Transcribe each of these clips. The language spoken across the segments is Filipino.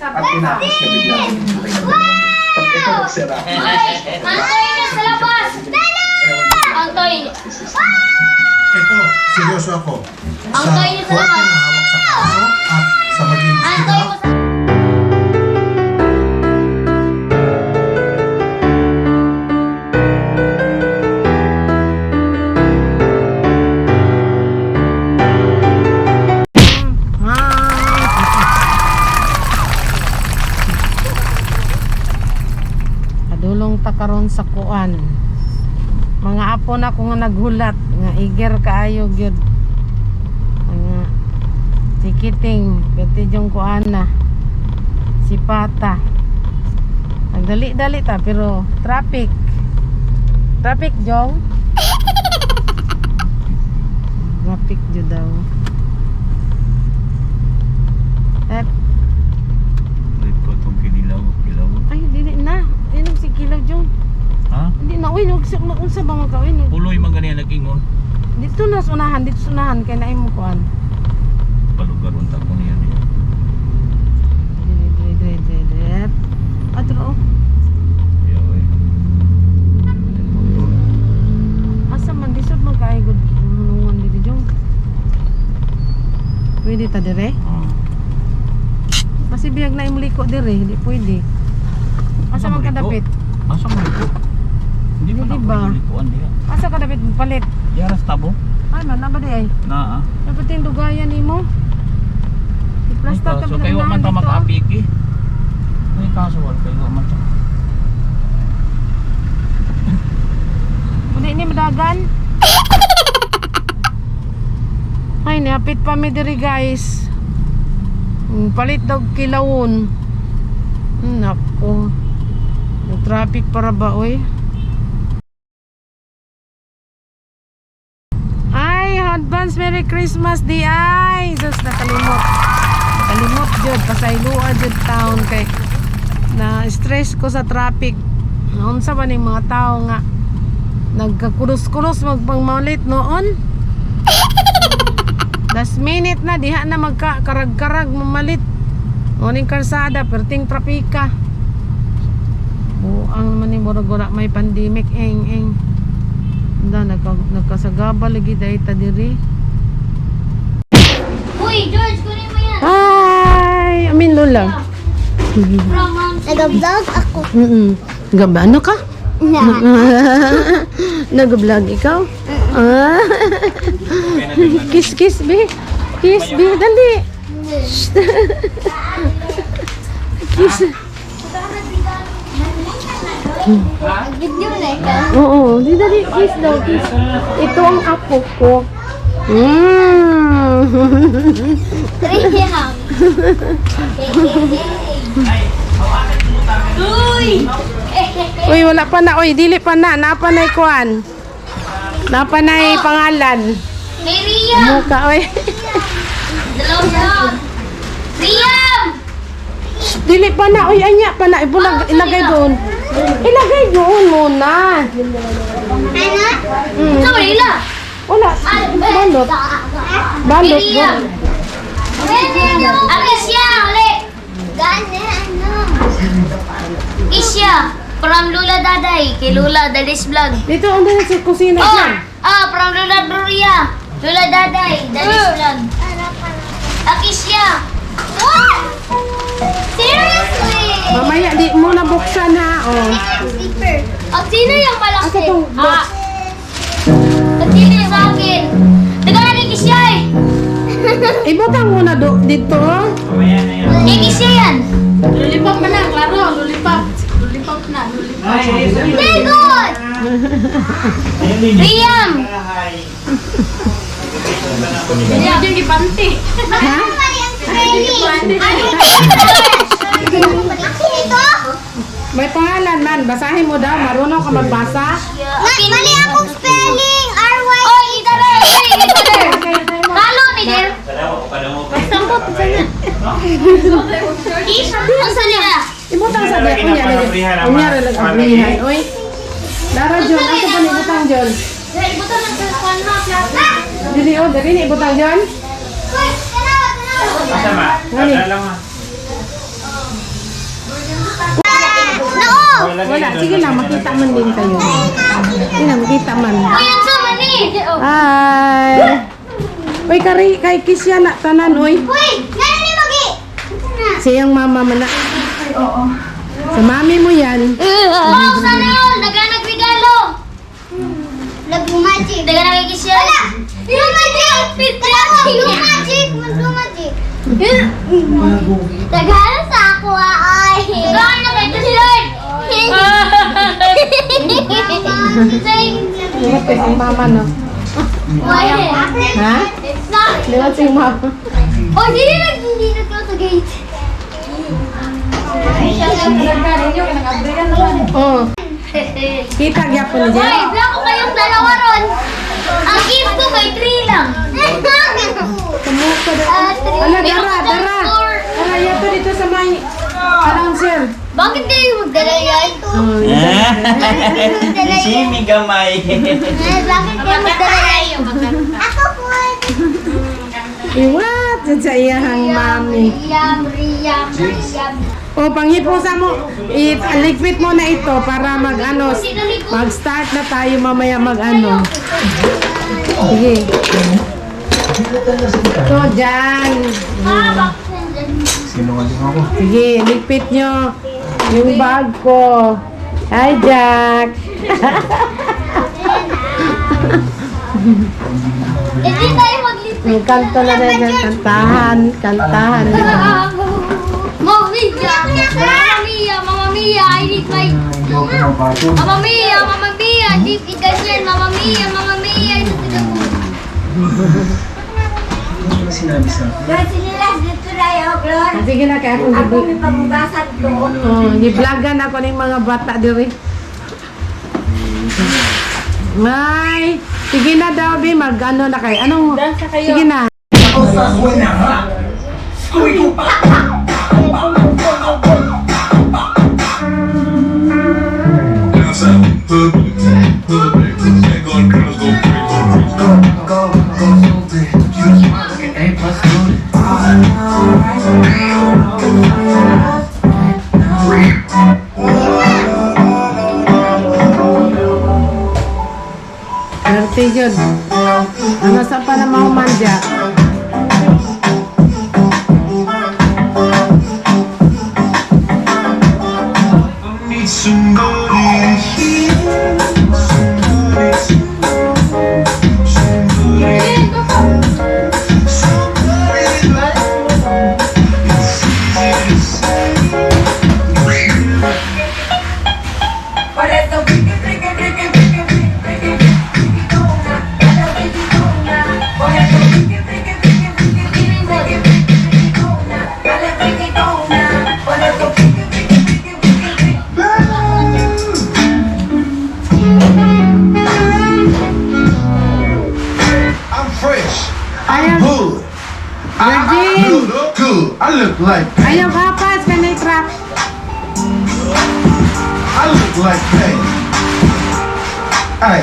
At tinakas ka bigla. Ito nagsira. Antoy na sa labas! Antoy! Ito, seryoso ako. Sa Antoy na sa korte labas! na hawak sa kaso at sa maging Antoy mo sa... Kadulong ta karon sa kuan. Mga apo na ko nga naghulat nga iger kaayo gyud. Nga tikiting pati jong kuan na si Pata. Nagdali-dali ta pero traffic. Traffic jong. Traffic jud daw. At Ito itong kinilaw. ay dili na. Inom si Kilaw jong. Ha? Hindi na uy, unsa ba magkawin? Puloy man ganyan nag-ingon. Dito na sunahan, kay naay mo kuan. Palugar unta ko niya niya. Dire. Atro. Ayaw eh. Asa man disod magkaigod nunungan dito jong. Pwede ta dire? Kasi biyag na imliko dire, hindi pwede. Asa man kadapit? Asa mo ito? Hindi mo Hindi na ba? likuan niya. Asa kadapit palit? Yaras tabo? Ay man na ba di ay? Na ah. Dapat yung dugayan nimo. Iplasta ta So kayo man ta mag-apiki. May casual kayo man ta. Hindi ni madagan. Ay, niapit pa mi diri guys. Palit daw kilawon. Nako. May traffic para ba oy? Ay, advance Merry Christmas di ay. Sus nakalimot. Nakalimot jud pasayloa jud town kay na stress ko sa traffic. Unsa ba ning mga tao nga nagkakulos-kulos magpangmalit noon? Last minute na diha na magkarag-karag mamalit. Morning kalsada perting trapika. Buang man ni murag wala may pandemic eng. Da nagkasagaba lagi dai ta diri. Uy, George, kunin mo yan! Hi, amin lola. Nag-vlog ako. Gaba ano ka? Nag-vlog ikaw? Ah. Kiss be. Kiss be dali. Kiss. Video na ikaw. Oo, di dali kiss daw, kiss. Ito ang apo ko. Riyam. Uy! Uy, wala pa na. Uy, dili pa na. Napa na ikuan. Napa na pangalan. Kay Riyam! Muka, uy. Dalawang Riyam! Dili pa na. Uy, anya pa na. Ibulag, ilagay doon. Ilagay doon muna. Ano? Ito, Rila! Wala. Balot. Balot. Riyam! Agisya! Uli! Gane, ano? Isya! From Lula Daday, kay Lula Daday's Vlog. Dito, ando na sa kusina dyan. From Lula Bruria. Lula Daday, Daday's Vlog. Akisya! What? Seriously? Mamaya, di mo na buksan ha. Oh. At sino yung malaki? Asa tong box? At sino yung sa akin? Nagkakaroon ni Kisya eh. Ibutang mo na dito. Ni Kisya yan. Lulipap na, klaro. Lulipap. Lulipap na. Very good! Riyam! Yan yung ipanti. Ha? Ito? May pangalan man. Basahin mo daw. Marunong ka magbasa. Mali akong spelling. R-Y. Oh, idare! Halo ni Del. Sambot sa na. Ang sa nila. Ibutang sa diya. Kunyari nag-abrihan. Uy. Lara John. Ano pa ni ibutang John? Ibutan ng telephone ha, plata. Dili o. Dili ni ibutang John. Uy, tanawa. Ngani? No! Wala, sige lang, makita man din kayo. Sige lang, makita man. Uy, ang sama ni! Hi! Uy, kay Kisya na, tanan, uy. Uy! Gano'n ni Magi? Siyang mama man na. Sa mami mo yan. Oh, sana yun! Nagregalo! Nag-magic. Nag-nagkikisya. Wala! Yung magic! Yung magic! Yung magic! Nagano sa ako ay! Nagano na kayo si Lord! Liwat yung mama, no? Ha? It's not! Liwat yung mama. Oh, hindi nagkaw sa gate. Oh, kita gyapon Hoy, dyan. black ko kayong dalawa ron. Ang gift ko kay 3 lang. Kumusta na? Ala, dara. Ala, yato dito sa may announcer. Bakit kayo magdala yan? Oh, Magdala yan? Simi gamay. Bakit kayo magdala yan? Ako po. iwat dyan sa iyahang mami. Riyam. O, panghipusa mo, iligpit mo na ito para mag-start na tayo mamaya mag-ano. Sige. Ito, dyan. Sinungaling ako. Sige, ligpit nyo yung bag ko. Hi, Jack. Hindi tayo maglipit. Yung kanto na rin yung kantahan. Mama Mia, I need my... Mama Mia, di ganyan. Mama Mia, ito tiga ko. Ano ba sinabi sa akin? Sige na, kaya akong gi-vlogan ako ng mga bata diri. May, sige na daw, Bi, mag-ano na kayo. Anong, sige na. Swerte yun. Ano sa pa na mahumandya? I look like Ayaw kapas, kanay trap. I look like pain. Ay.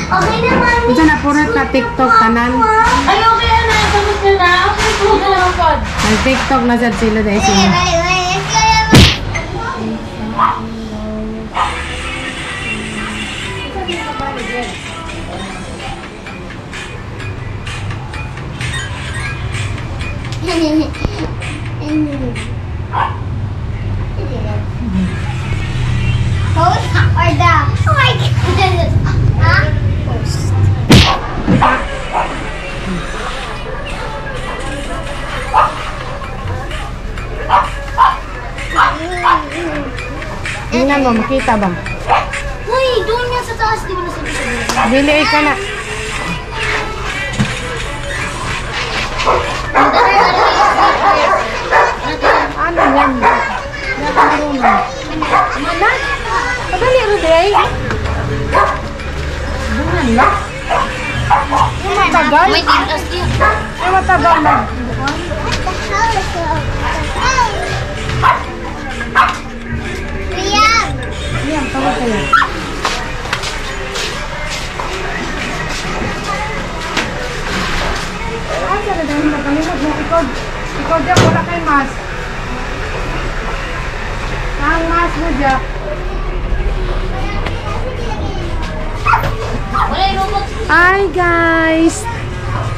Okay naman. Ito na purat na TikTok tanan. Ay, okay na. Tapos na. Okay po ka lang po. Ang TikTok na sad sila dahil Sige, sila. bye. Host or the... Oh my God! Huh? Host. Tingnan mo, makita ba? Uy, doon yan sa taas. Di mo nasabi sa Bili ka na. Ano yan? Nakamarunong. Mana? Padali rin day. Bungan na. Yung matagal? May tintas niya. Yung matagal na. Liam! Yan, tawag kayo. dahil nakalimot mo. Ikaw dyan, wala kay mas. Ang mas mo dyan. Wala yung robot. Hi guys!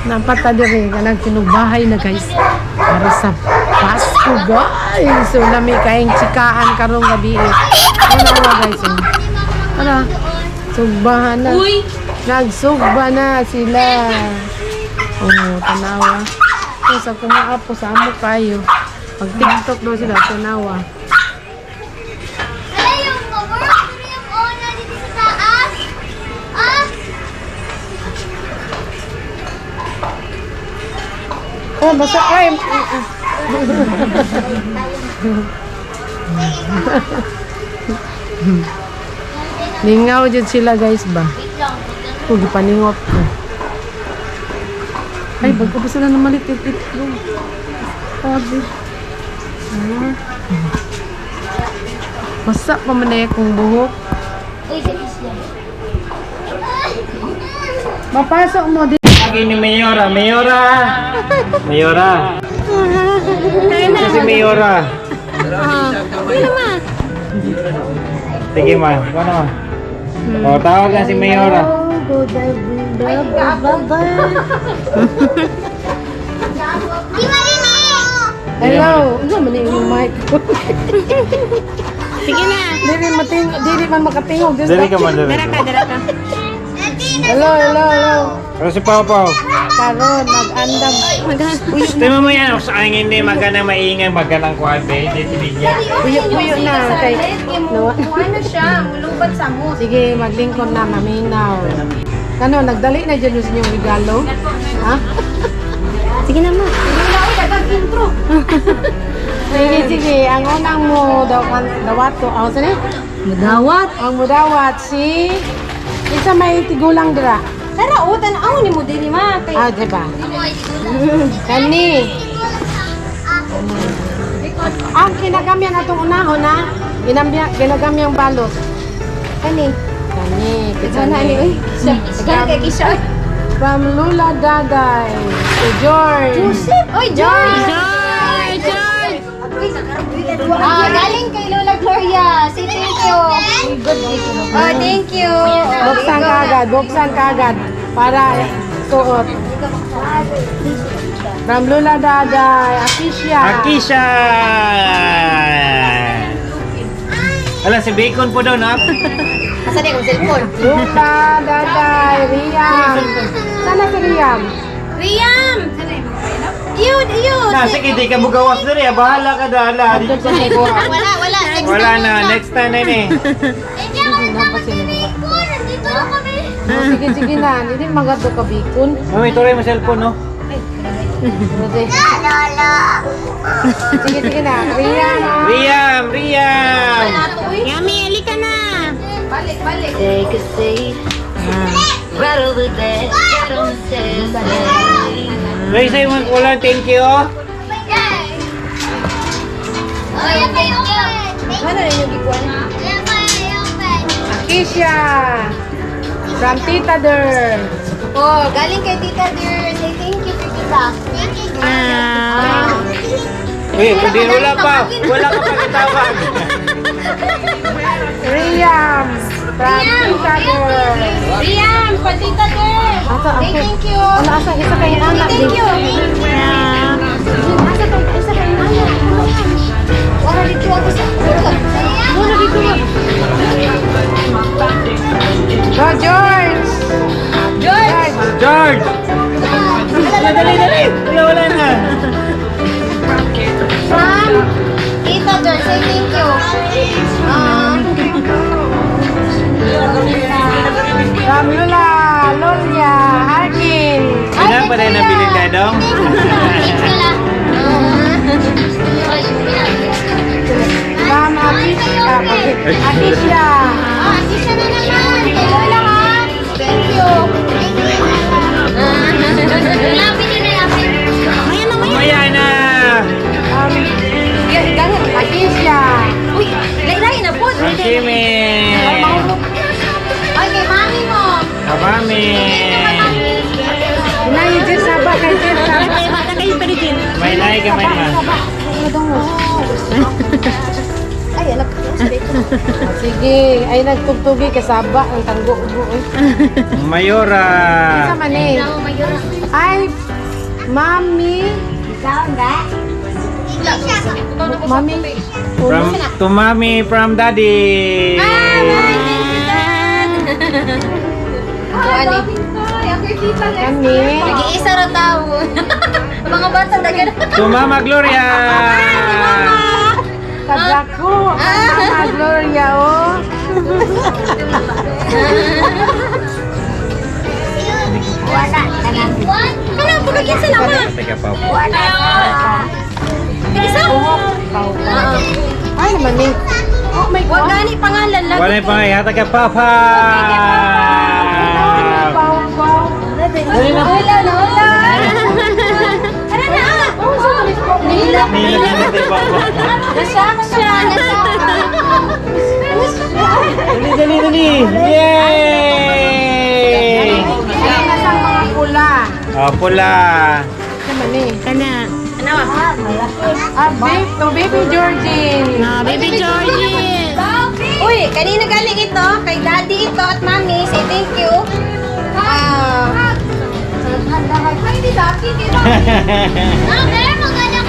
Napatadiri ka ng kinubahay na guys. Para sa Pasko guys. So nami kaing chikaan karong gabi. Ano na guys? Ano? Sugbahan na. Uy! Nagsugba na sila. Oh, tanawa. So, sa kumaapo sa amo kayo. Pag TikTok daw sila, tanawa. Wala yung cover. Wala yung ona dito sa taas. Ah! Oh, basta ay. Lingaw dyan sila guys ba? Wait lang. Kung gipaningot ko. Ay, bago pa sila na malitit-tit ko. Sabi. Masak pa man na akong buhok. Uy, sa isla. Mapasok mo din. Lagi ni Mayora. Mayora! Mayora! Ito si Mayora. Sige ma. Ano? O, tawag na si Mayora. Di marinig! Hello. Ano man yung mic ko? Sige na. Dili man makatingog. Dali ka man, dali ka. Hello. Ano si Pao? Karon, mag-andam. Tingnan mo yan. Sa akin hindi magana maingay. Magana kuwan. Hindi tinigyan. Puyo na. Kay, Ano siya? Mulumbat sa mo. sige, maglingkod na, maminaw. Ano, nagdali na dyan yung regalo? Ha? Sige na, ma. Sige. Ang unang mo dawat ko. Ako saan eh? Mudawat? Ang mudawat si... Isa may tigulang dira. Tara, o, tanaw ni mo din ni ma. Ah, diba? Kani. Ang kinagamyan atong unahon na. Ginagamyang balot. Kani. Kani. Gano'n kay Kisha. From Lula Daday to George. Oy, George! Galing kay Lola Gloria. Say thank you. Oh, thank you. Buksan ka agad. Para suot. From Lula Daday, Akisha. Akisha! Wala, si Bacon po daw na. Asa di akong cellphone? Lula Daday, Riam. Sana si Riam? Riam! Yun. Sige, di ka bugawas na rin. Bahala ka dala. Wala. Wala na. Next time na yun eh. Hindi ako nakakarinig. Nandito na kami. Sige na. Hindi magato ka bikon. Mami, tuloy mo cellphone, no? Sige na. Riam. Riam! Yummy, alika na. Balik. Take a seat. Right over there. Get on the stairs. Ray, sa'yo mga kulang. Thank you. Oh, yan pa yung ano rin yung gikuan? Yan pa yung Akisha. From Tita Der. Oh, galing kay Tita dear. Say thank you kay Tita. Thank you. Uy, hindi wala pa. Wala ka pa kitawag. Riam. From Tita Der. Rian, pa Tita dear. Say thank you. Asa, isa kayong anak. Thank you. Isa kayong anak. Wala dito ako sa muna dito mo. Go, George. George! Dali! Wala na. From Tita dear, say thank you. From Lula, Lolia, Arkin. Sina pa rin nabiling na dong? From Akisha. Akisha na naman. Hello lang ha. Thank you. Lapit yun na lapit. Mamaya na! Akisha. Uy, lain na po. Ang Kimi! Ay, kay mami mo. Kabami! Inayi Jess, sabak kay Jess. kamay ma. Ay, anak ko. Sige, ay nagtugtugi kasaba ang tanggo-ubo. Mayora. Sa mani. Ay, Mami. Ikaw, enggak? Mami. From to mommy from daddy. Kami. Nag-iisa ra tao. Mga bata dagan. To Mama Gloria. Kadako. Mama Gloria, oh. Wala. Kana po kagyan sa nama. Teka pa. Isa. Ay, naman eh. Oh my God. Wag gani pangalan lang. Wala pa nga yata ka papa. Wala na. Ano na? Nila. Nila na tayo papa. Nasama siya. Dali. Yay! Ay, nasang mga pula. Oh, pula. Naman eh. Kana. Baby Georgie. Baby Georgie. Uy, kanina galing ito. Kay daddy ito at mommy. Say thank you. Hindi dati.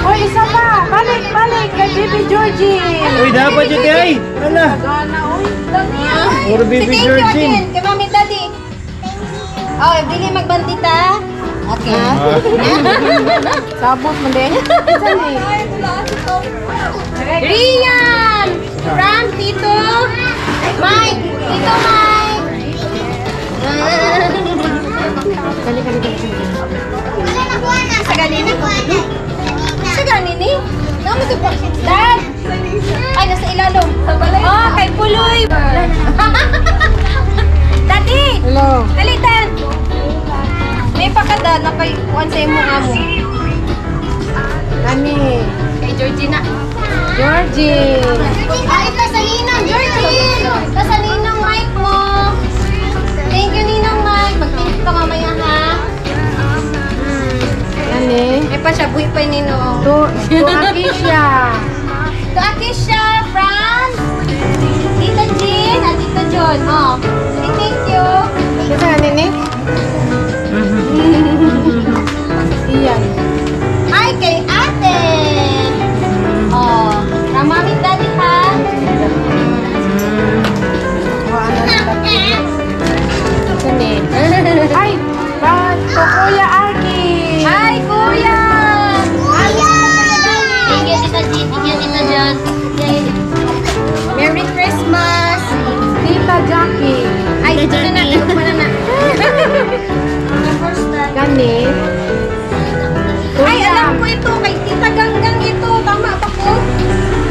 Oy, isa pa. Balik kay Baby Georgie. Uy, dapat yun kay. Ala. Gana, uy. Puro baby Say thank you Georgie. again. Kay mommy at daddy. Oh, dili magbantita. Okay. Sabot mo din. Isa ni. Rian! From Tito Mike! Tito Mike! Sa ganini? Sa ganini? Naman ito pa. Dad! Ay, nasa ilalong. Oh, kay Puloy! Daddy! Hello. Kalitan! May pakada na kay kuwan sa imo amo. Kani. Kay Georgina. Georgie. Ay, sa Ninang, Georgie! Sa Ninang Mike mo. Thank you, Ninang Mike. Mag-thank you ka mamaya, ha? Kani. May pa siya, buhay pa yung Nino. To Akisha. To Akisha, from Tita Jean at Tita John. Oh, say thank you. Isa nga nini? Iyan. Hi kay ate. Oh, from mommy and daddy, ha? Kani. Ay, to Kuya Arki. Hi, kuya! Kuya! Thank you, Tita Jean. Thank you, Tita John. Merry Christmas! Tita Jackie. Ay, ito na natin. Ito na na. Kani. Ay, alam ko ito. Kay Tita Ganggang ito. Tama ba ko?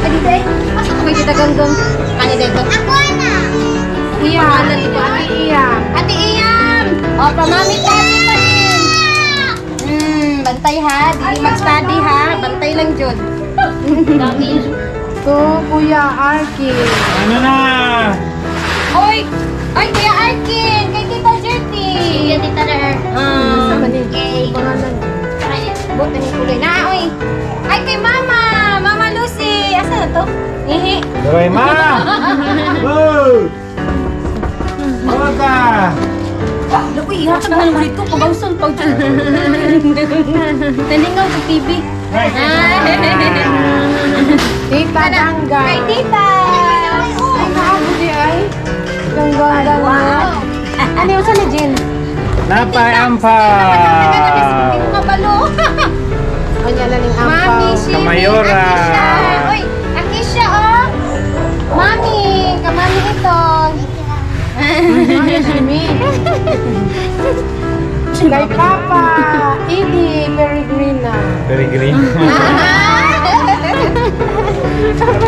Ay, dito eh. Asa ko kay Tita Ganggang? Ano dito? Ako na. Iya. Pangalan ito, Ate ate. Iya. Ate Iyam! O, pamamit natin pa din. Bantay ha. Dili mag-study ha. Bantay lang, Jod. To Kuya Arki. Ano na? Oy! Ay, Kuya Arkin! Kay Tita Jerty! Kay Tita Ner. Sama ni. Okay. Pangalan. Buti ni Kuloy. Na, oy! Ay, kay Mama! Mama Lucy! Asa na to? Ihi. Doy ma. Oh. Ano ka? Laku, ihatag na naman ito. Pagawsan pag dyan. Nalingaw sa TV. Tita Gangga. Kay Tita! Ay, naabo di ay. Gangga. Wow! Ano yung sa ni Jean? Napayampa. Hindi mo kabalo. Kanya na ning Mami, ampaw. si Kamayora. Akisha. Uy, Akisha, oh. Mami, kamami ito. Ay, Jimmy. Kay Papa. Edie Peregrina. Very green.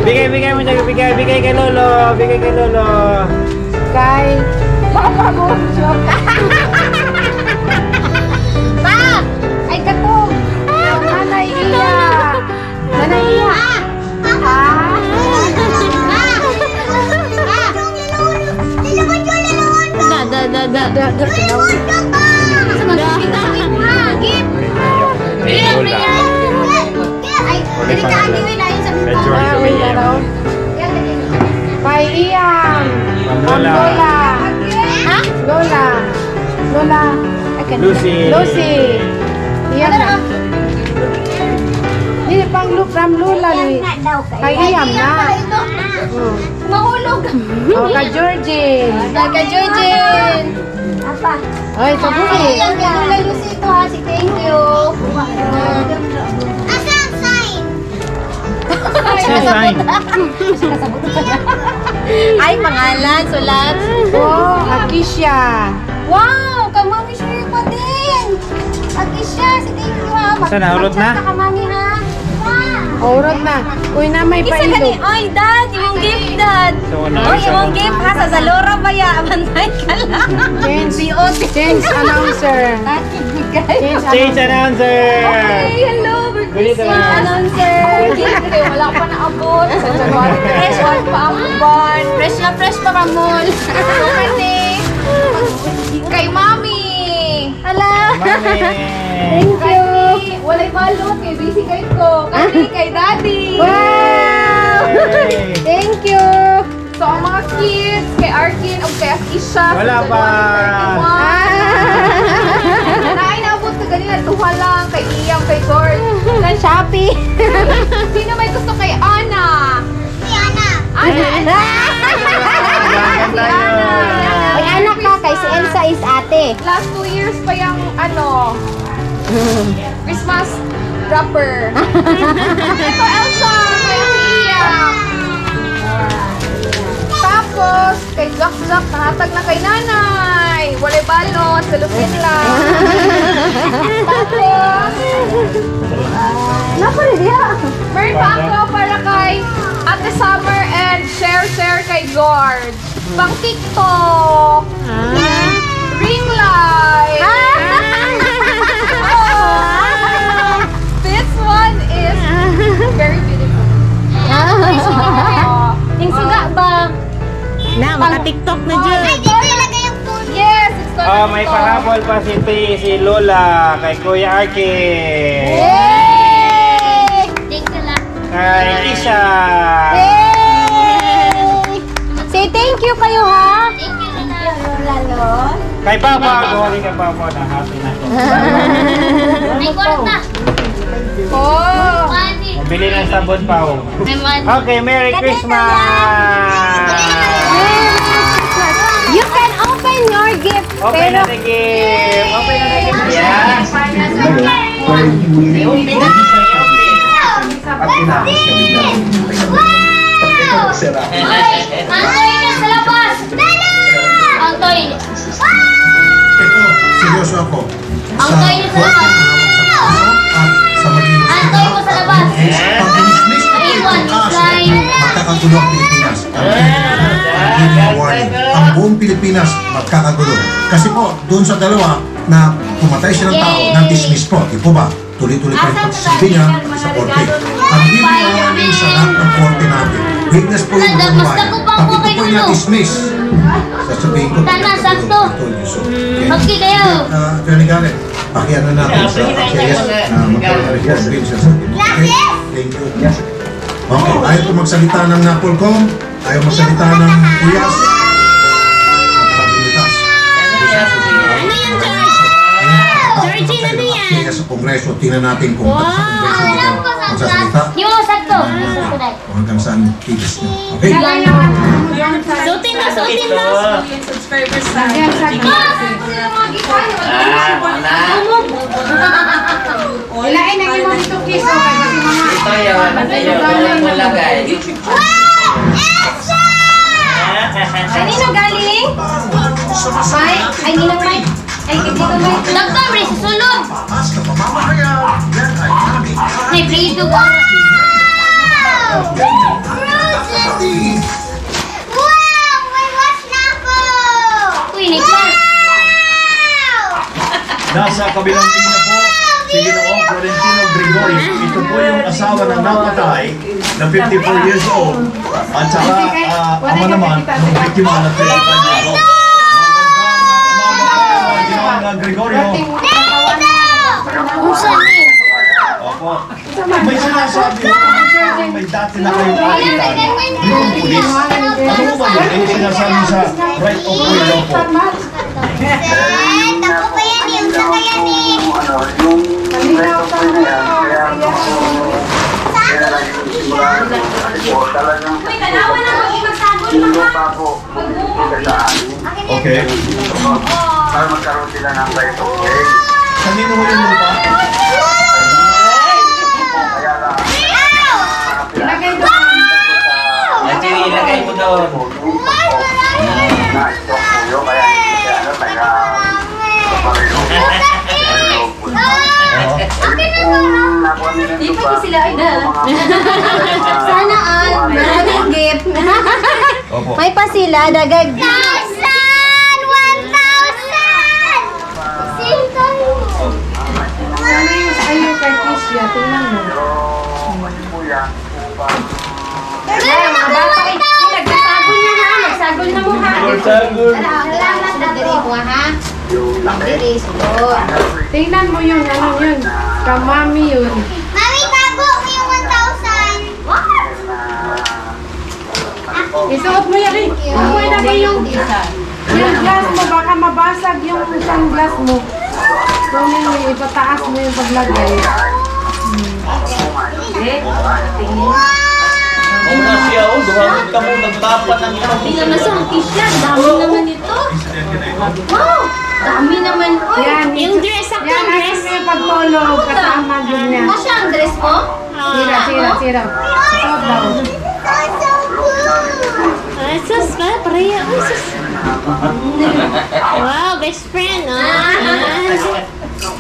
Bigay mo dyan. Bigay kay Lolo. Bigay kay Lolo. Kay Papa mo. Pa! Ay, katong. Nanay Iya. Nanay Iya. Ah. Da. May bola. Lola. Lola. Ha? Lola. Lola. Lucy. Lucy. Iyan na. Hindi, pang from Lola. Kay Iyam na. Mahulog. O, ka Georgie. Kay Georgine. Ay, ito po eh. Ayan, kay Lola Lucy ito ha. Si thank you. Sign. Ay, pangalan, sulat. Oh, Akisha. Wow, kamami siya pa din. Akisha, si thank you ha. Saan na, hulot na? Kamami ha. Orod na. Uy na, may Isa gani, pailog. ay dad, imong gift dad. So, ano, Oy, isa imong mo. gift ha, sa Zalora ba ya? Bantay ka lang. Change announcer. Change announcer. Okay, hello, Good birthday naman. announcer. Hindi, wala pa naabot. Sa January, fresh one pa ang buwan. Fresh pa ka mall. Kasi, kay mami. Hala. Mami. Thank you. Walay balot, kay busy kay ko. Kasi kay daddy. Wow! Yay. Thank you. So, ang mga kids, kay Arkin, o kay Akisha. Wala pa. Naay naabot ka ganina, tuha lang. Kay Iyam, kay George. Kay Shopee. Sino may gusto kay Ana? Si Ana. Ana. Kailangan tayo. Ay, anak ka, kay si Elsa is ate. Last 2 years pa yung Christmas wrapper. Ito, Elsa. Kay Iyam. Tapos, kay Jack, nahatag na kay nanay. Walay balot, salupin lang. Tapos, meron pa ako para kay Ate Summer and share kay George. Pang TikTok. Ring light. Oh. This one is very beautiful. Yung suga ba? Na, maka-tiktok na dyan. Yes, it's gonna Oh, be may fun. pahabol pa si Lola kay Kuya Arkin. Yay! Thank you lang. Kay Kisha. Yay! Say thank you kayo ha. Thank you Lalo. Kay Papa. Gawin kay Papa na happy na ko. May korot na. Oh! Money. Mabili ng sabon pa oh. May money. Okay, Merry Christmas! You can open your gift. Open na the gift! Open na the gift! Yeah! Where you will at inaayos ka bigla. Ito, sira. Antoy na sa labas. Antoy. Ito, seryoso ako. Ang tayo sa labas. At sa maging Antoy mo sa labas. pag dismiss ko Iwan, itong kaso, Israel. magkakagulo ang Pilipinas. Give me a warning. Ang buong Pilipinas magkakagulo. Kasi po, doon sa dalawa na pumatay siya ng tao, Yay! na-dismiss po. Di po ba? Tuloy-tuloy pa rin pagsasabi niya sa korte. Ang give me a warning sa lahat ng korte natin. Witness po yung Mas mga dako pa Pag ako ito kay po yung Lulu. na-dismiss, sasabihin ko, Tama, sakto. So, Okay kayo. Attorney Garrett, pakiyan na natin sa AKS na magkakareform bill siya sa atin. Okay? Thank you. Okay, ayaw ko magsalita ng Napolcom, ayaw magsalita ng Uyas. Pagkabilitas. Ano yan, Georgie, ano yan? Kaya sa Kongreso, tingnan natin kung sa Kongreso dito magsasalita Di mo sakto. o hanggang saan tigas niyo. Okay? Sutin na. Ilain na yung mga ito kiss. Kasi Kanino galing? Ay, ninang Mike. Ay, dito Mike. Nagkamri sa sulod. May play-do ba? Uy, Niklas. Nasa kabilang linya po, si Ginoong Florentino Gregorio. Ito po yung asawa na napatay na 54 years old. At saka ama naman ng biktima na 35 years old. Magandang umaga po, Ginoong Gregorio. Usan eh. Opo. May sinasabi ko, may dati na kayong kapitan, yung pulis. Ano mo ba yun? Yung sinasabi sa right of way daw po. Ako pa yan eh. Usa ka yan eh. Malinaw ka na. Uy, kanawa na mag-imagsagol pa ka. Okay. Kanino mo yung lupa? Ilagay doon. Ilagay mo doon. Di pa sila ay na. Sana all. Maraming gift. Opo. May pa sila. Dagag. 1,000! 1,000! Ano yung sa iyo kay Kisha? Tingnan mo. Ay, mga bata. Nagsagol na ha. Nagsagol na mo ha. Salamat na diri mo ha. Diri siguro. Tingnan mo yung ano yun. Kamami yun. Mami, tago mo yung 1,000. Isuot mo yan eh. Huwag mo ilagay yung glass mo. Baka mabasag yung isang glass mo. Kunin mo yung ipataas mo yung paglagay. Kung na siya, dumamit ka mo, nagtapa ng Dami naman sa Kisha. Dami naman ito. Wow! Dami naman. Uy, Yan, Yung dress ako, yan, dress. akin mo yung pagtulog. Kasama din niya. Masya ang dress mo? Sira. Isuot daw. Ay, sus ba? Pareha. Ay, sus. Wow, best friend.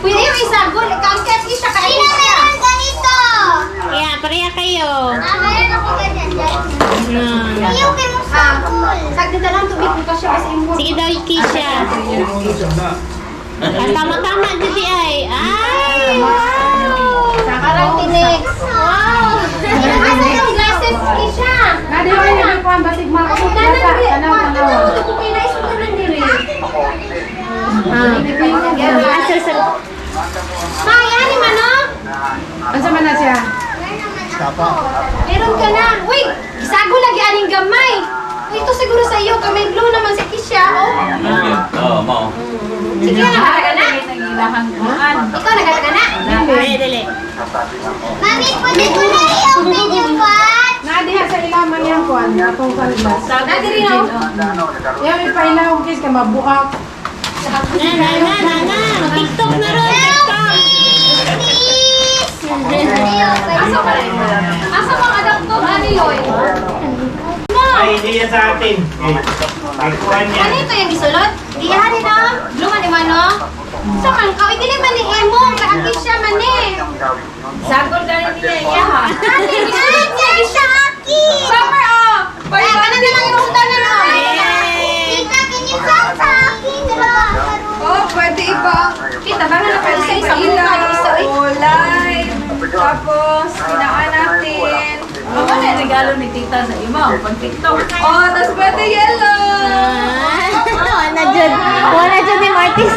Pwede yung isagol. Kangket Kisha ka. Sino meron ganito? Yeah, pareha kayo. Meron ako ganyan. Ayaw kayo mo sagol. Sagdi na lang tubig ko siya kasi imo. Sige daw, Kisha. Tama-tama, dito ay. Ay, wow! Parang tinig. Wow! Asa yung glasses Kisha? Nadi ko yung ikuan. Basig mga bata. Tanaw. Maya ni Mano? Asa man na siya? Meron ka na. Uy, isago lagi aning gamay. Uy, ito siguro sa iyo. Kamay blue naman si Kisha, oh. Oo, mao. Sige, nakataga na. Ikaw nakataga na. Dali. Mami, pwede ko na i-open yung pot. Nadi ha sa ilaman yan kuan. Atong sunglass. Dati rin, oh. Yan may pailaw kis ka mabuak. Na. TikTok na ron, TikTok. Asa ba? Asa bang adaptor? Ano yun? Ay, hindi yan sa atin. Ay, kuhan yan. Ano ito yung gisulot? Diyan ni no? Blue man ni Mano? Sa man ka? Hindi man ni Emo. Kaakit siya man eh. Sagol ka rin niya. Iya ha. Sige siya, Aki. Summer oh! Pwede ka na naman yung tanan oh. Tita, can you come sa akin? Oh, pwede iba. Kita ba na pwede sa isang mukha yung isa eh? Live. Tapos, kinaan natin. Ano na yung regalo ni tita sa ima? Pag TikTok. Oh, tapos pwede yellow. Wala dyan ni Martis.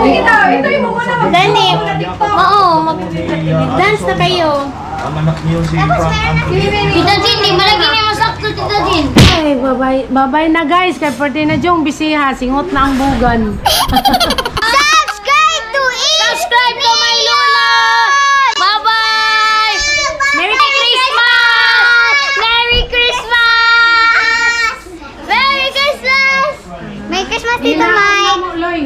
Ito yung muna. Dani, oo, mag-dance na kayo. Ang anak niyo si Frank Anthony. Tita Jin, di ba lagi niya masakto, Tita Jin? Ay, babay na guys. Kay Perti na Jong bisiha. Singot na ang bugan. Subscribe to Subscribe to my Lola! Bye-bye! Merry Christmas! Merry Christmas! Merry Christmas! Merry Christmas, Tita Mike! Loy.